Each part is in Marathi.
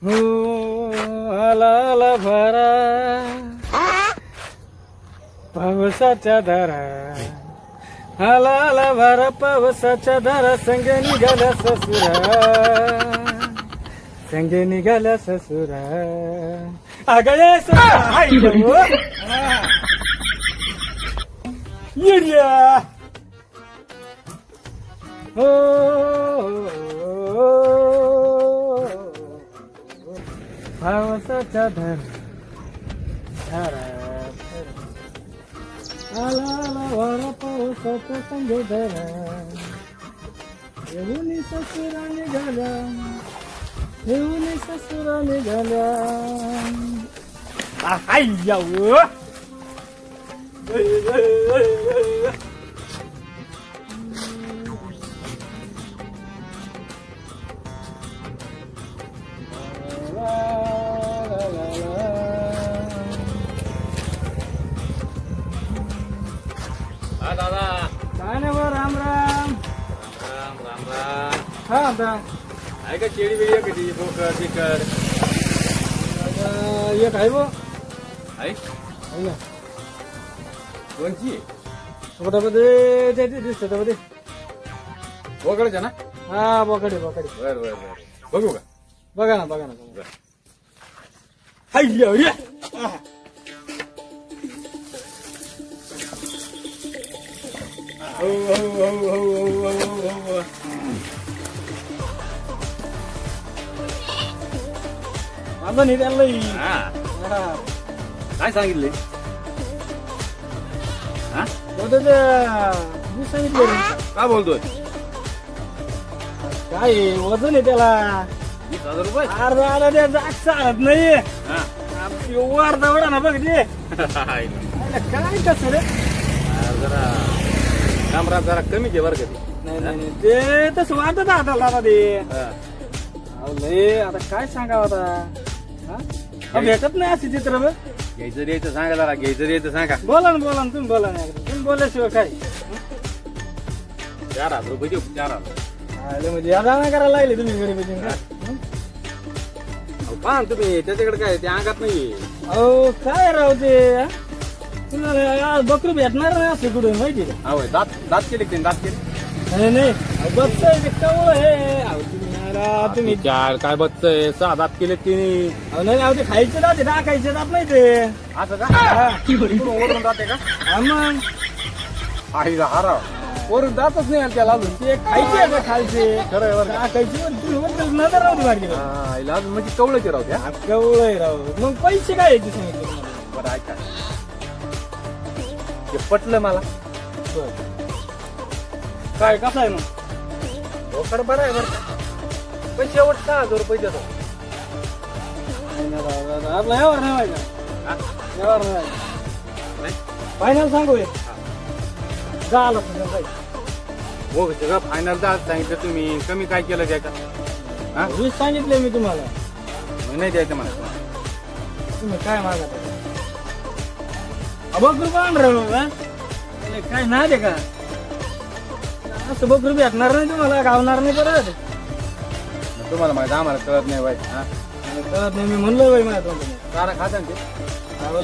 हो आला भरा पावसाच्या धारा, आला भरा पावसाच्या धारा, संगे निघाल्या ससुरा, संगे निघाल्या ससुरा. अगं हो पावसाच्या धारा, आला वारा पावसाचा संग धरा, येऊन ससुरा निघाल्या, येऊन ससुरा निघाल्या. आय्याव दादा काय नाही बा. राम राम राम राम राम. हा आता आहे का केळी बिळी कधी बोकड तिकड एक आहे बो आहे ना कोणची बोटामध्ये ते दिसत त्यामध्ये. बोकडच्या ना. हा बोकडे बोकडे. बर बर बर बघू का. बघा ना बघा ना बघा. हो हो हो हो हो हो हो. आता नाही त्याला हा काय सांगितले. हा सांगितलं का बोलतोय. काय वजन आहे त्याला 20,000 रुपये. अर्धा आला त्या जाग चालत नाही. हा अर्धा वडा ना बघ ते काय काय कसं रे. जरा कामरात जरा कमी घे बरं कधी. नाही नाही ते तसं वाटत हाताला ते. लय आता काय सांगावं आता. भेटत नाही असे चित्र. घ्यायचं द्यायचं सांगा जरा. घ्यायचं द्यायचं सांगा. बोला ना तुम्ही बोला ना. तुम्ही बोलल्याशिवाय काय 4,000 रुपये देऊ. 4,000 म्हणजे आता नाही करायला लागले तुम्ही गरीब. पहा तुम्ही त्याच्याकडे काय ते अंगात नाही. अहो काय राव ते तुम्हाला बकरू भेटणार नाही असं कुठे माहिती का. होय दात दात केले की दात केले. नाही नाही बच्च कवळ हे तुम्ही काय बच्च आहे. 6 दात केले की नाही ते खायचे दात टाकायचे दात नाही ते. असं का ओढून जाते का. हा मग आईला हारा वरून जातच नाही त्याला अजून. ते खायचे का खायचे खरं आहे टाकायचे नजर राहते मारली. आईला अजून म्हणजे कवळचे राहू द्या. कवळ राव मग पैसे काय यायचे सांगितले. बरं ऐका ते पटलं मला. काय कसं आहे मग. बोकड बरं आहे बरं. पण शेवट 6,000 रुपये देतो. आपला यावर नाही व्हायचा. यावर नाही व्हायचा. फायनल सांगू झालं हो सगळं फायनल 10 सांगितलं तुम्ही. कमी काय केलं द्यायचं. 20 सांगितले मी तुम्हाला. नाही द्यायचं मला. तुम्ही काय मागा बकरू पांढर काय ना दे का. असं बकरू भेटणार नाही तुम्हाला. गावणार नाही परत. तुम्हाला माहिती आम्हाला कळत नाही बाई. कळत नाही मी म्हणलं बाई माझ्या तोंडाने. चारा खाता ते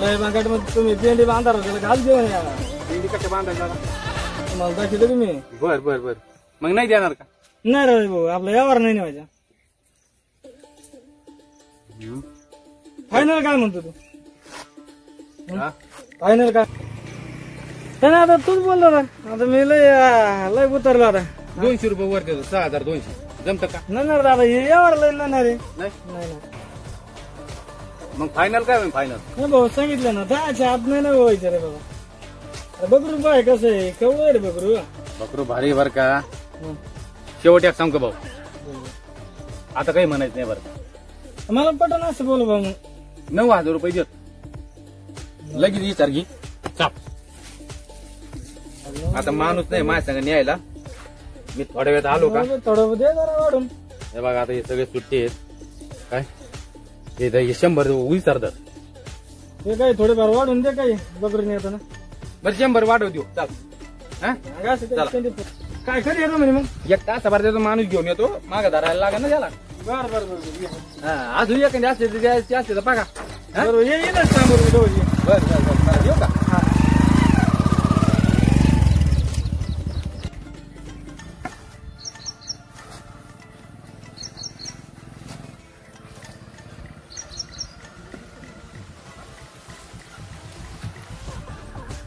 लय बांगाट मध्ये तुम्ही पेंडी बांधार त्याला घाल जेवण या. पेंडी कशा बांधायला तुम्हाला दाखवलं तुम्ही. बर बर बर मग नाही देणार का. नाही रे भाऊ आपला यावर नाही व्हायचा. फायनल काय म्हणतो तू. फायनल काय त्याने आता तूच बोललो ना. आता मी लय उतरलो आता. 200 रुपये वर देतो. 6,200 जमतं का. नाही दादा हे यावर लय नाही रे. नाही नाही मग फायनल काय फायनल. नाही भाऊ सांगितलं ना 10च्या आत नाही व्हायचं रे बाबा. बकरू पाय कसं आहे केवढं रे बकरू. बकरू भारी बर का. शेवट एक सांगतो भाऊ. आता काही म्हणायचं नाही बरं. मला पटन असं बोल भाऊ. 9,000 रुपये देत. लगेच विचार घे चाप. आता माणूस नाही माझ्या संग न्यायला. मी थोड्या वेळात आलो का. थोडं दे जरा वाढून. हे बघा आता हे सगळे सुट्टी आहेत. काय हे 100 विचार दर. हे काय थोडेफार वाढून दे काही बकरी नाही येताना. बरं 100 वाढव देऊ. चाल काय खरी येतो म्हणे मग. 1 तासाभर त्याचा माणूस घेऊन येतो. मागं धरायला लागेल ना त्याला. बर बर बर ये. अजून एखादी असते तर द्यायची असते तर बघा. हा? बरोबर ये ना बरोबर जवळ ये. बरं येऊ का?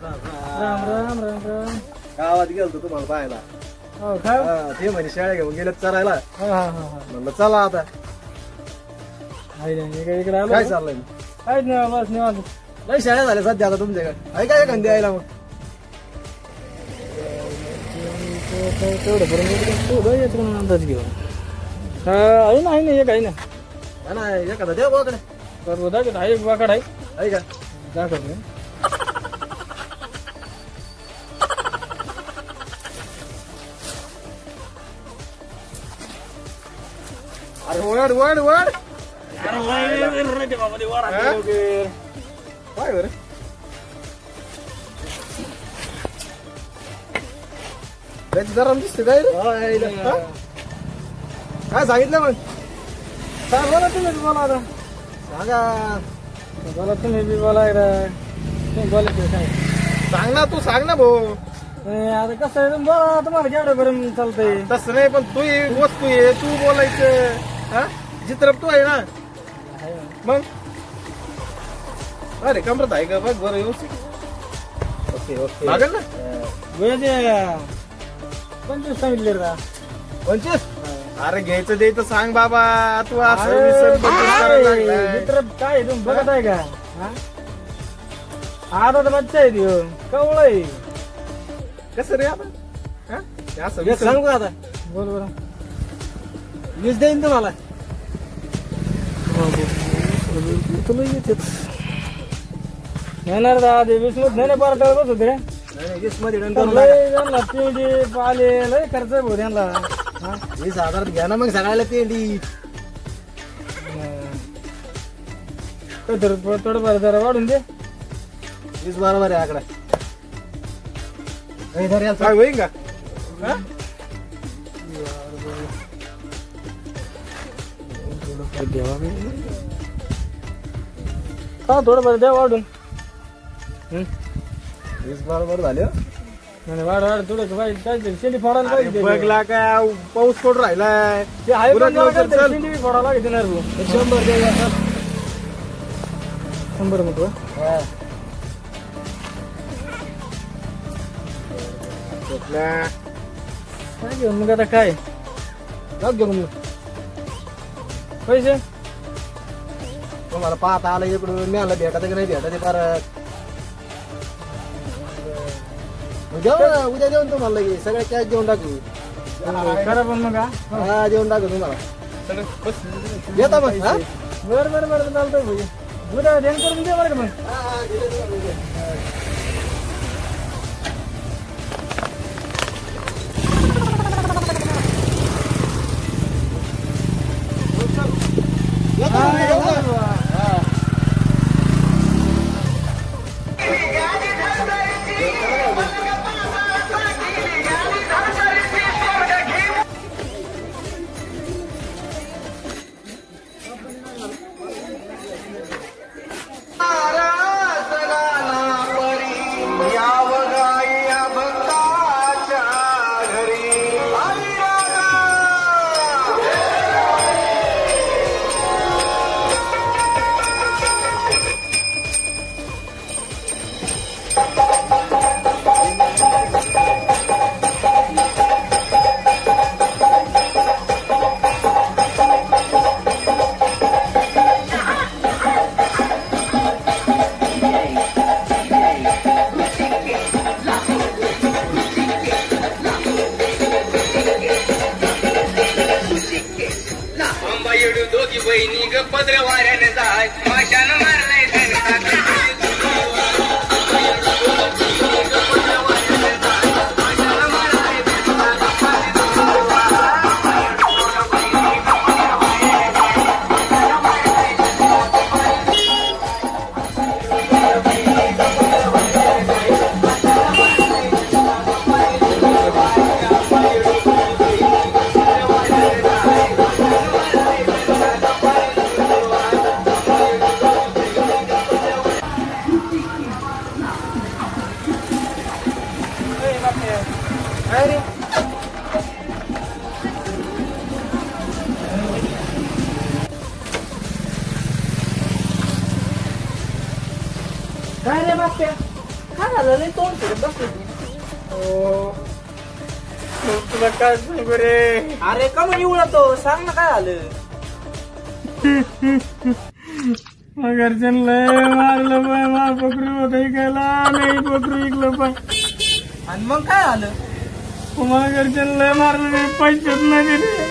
राम राम राम राम. गावात गेलतो तुम्हाला पाहायला. हो काय ते म्हणे शाळा घेऊन गेलेत चरायला. हा हा हा हा. म्हणलं चला आता. आहे ना इकडे आलो. काय चाललंय? काहीच नाही बस निवांत. नाही शाळा झाल्या सध्या आता तुमच्याकडे. आहे काय एखादी यायला मग? तेवढं करून येतो अंदाज घेऊन. आहे ना एक आहे ना. हा ना एखादा द्या बाकडे. बरोबर दाखवत आहे एक वाकड आहे. आहे का? दाखवत नाही. अरे वड वड वड. काय बरं? त्याची जरा दिसते काय रे? हा? काय सांगितलं मग? काय बोला तुम्ही बोला आता. सांगा. बोला तुम्ही बी बोला तुम्ही बोलायचं काय. सांग ना तू सांग ना भाऊ. आता कसं आहे बोला तुम्हाला केवढं बरं चालतंय. तसं नाही पण तू ही वस्तू आहे तू बोलायचं. हा चित्रप तू आहे ना मग. अरे कमरत आहे का बघ बरं व्यवस्थित. ओके ओके लागेल ना? 25 सांगितले का? 25? अरे घ्यायचं द्यायचं सांग बाबा. तू असं विसर करायला लागलाय. मित्र काय तुम्ही बघत आहे का? आता तर बच्चा आहे त्यो कवळ आहे. कसं रे आता? हा? हे असं हे विसर- सांगू आता. बोल बरं. 20 देईन तुम्हाला. तुला येतेच येणार दा ते 20 मध्ये नाही पार बस होते रे. नाही, नाही, 20 मध्ये डन करून लय टाका. त्यांना पिंडी पाले लय खर्च आहे भाऊ त्यांना. 20,000 घ्या ना मग सगळ्याला पेंडी. थोडंफार जरा वाढून दे. 20 बरोबर आहे आकडा. काय होईल का? हा? हा थोडंफार द्या वाढून. 20 बरोबर झाले हो. नाही वाढ थोडं पाहिजे काहीतरी शेंडी फोडायला अरे पाहिजे. बघला काय पाऊस पडून राहिलाय. ते आहे पण उलट जरा लवकर काहीतरी चल. शेंडी फोडायला लागते ना रे. 100 द्या. 100 मध्ये हा. कुठला? काय घेऊन मग आता काय जाऊ घेऊन येऊ. पैसे तुम्हाला पाहता आलं इकडून मिळालं भेटायचं की नाही भेटायचं परत. उद्या देऊन तुम्हाला लगेच सगळे कॅश देऊन टाकू. करा पण मग हा. हा देऊन टाकू तुम्हाला. सगळं बस. येता मग. हा? बरं बरं बरं चालतंय भाई. उद्या ध्यान करून दे बरं का मग. हा, दिले तुम्हाला. येतो हा, मग, येऊ ना. हा. दोघी बहिणी ग पदर वाऱ्याने जाय माशान मारलाय बाप्या काय झालं लय तोंड फिरत बसले तुला काय सांगू रे? अरे का म्हणे उडतो सांग ना काय झालं घरच्यांना मारलं पाय मा बकरू होत ऐकायला नाही बकरू ऐकलं पाय आणि मग काय झालं मला घरच्यांना मारलं पैसेच नाही दिले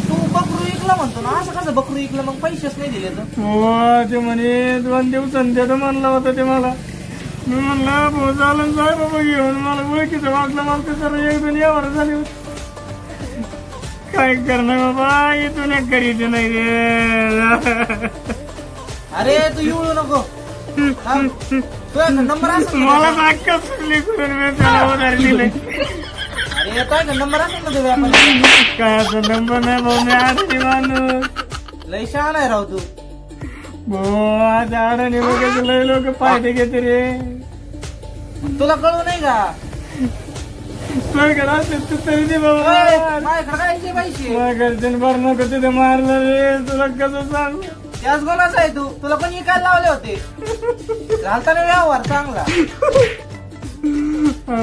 तू बकरू इकलं म्हणतो ना असं कसं बकरू इकलं मग पैसेच नाही दिले तर हो ते म्हणे 2 दिवसांनी त्याचं म्हणलं होतं ते मला मी म्हणलं भाऊ चालन जाय बाबा घेऊन मला ओळखीचं वाटलं मला ते जरा 1-2 यावर झाले होते काय करणार बाबा इथून एक करीत नाही रे अरे तू येऊ नको तुझ्या नंबर असेल मला साखर सुटली करून मी त्याला उधार दिले अरे तुझ्या नंबर असेल ना तुझ्या काय असं नंबर नाही भाऊ मी आडणी माणूस लय शहाणा आहे राव तू भाऊ आज आडणी बघायचं लय लोक फायदे घेते रे तुला कळू नाही का तुझ्याकडे असेल तू तरी दे बाबा माझ्याकडे काय इथे पैसे माझ्या घरच्यानं बरं नको तिथे मारलं रे तुला कसं सांग त्याच गोलाचा आहे तू तुला पण इकायला लावले होते घालताना व्यवहार चांगला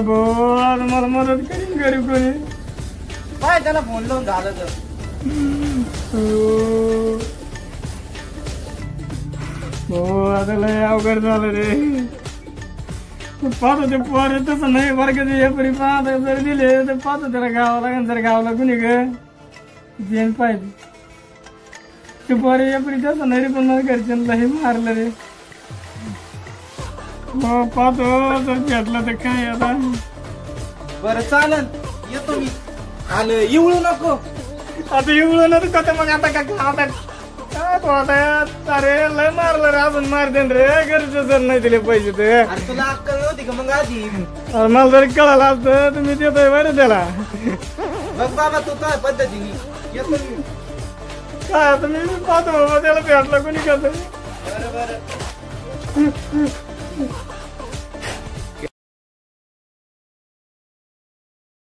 भाऊ आज मला मदत करीन घरी कोणी काय त्याला फोन लावून झालं तर हो आता लय अवघड झालं रे पाहतो ते पोर तसं नाही वर्गाचे हे परी पाहत जर दिले तर पाहतो त्याला गावा लागेल जर गावाला कुणी घेऊन पाहिजे ते पोर या परी तसं नाही रे पण मला घरच्यांना हे मारलं रे हो पाहतो जर भेटलं तर काय आता बरं चालन येतो मी आलं येऊ नको आता एवढं नव्हतं का मग आता का आता काय तो आता अरे लय मारलं रे अजून मारते रे घरचे जर नाही दिले पैसे ते अरे तुला अक्कल नव्हती का मग आधी मला जरी कळालं असतं तुम्ही देतोय बरं त्याला बघ बाबा तू काय पद्धतीने येतो मी काय आता मी पाहतो बाबा त्याला भेटलं कोणी कसं बरं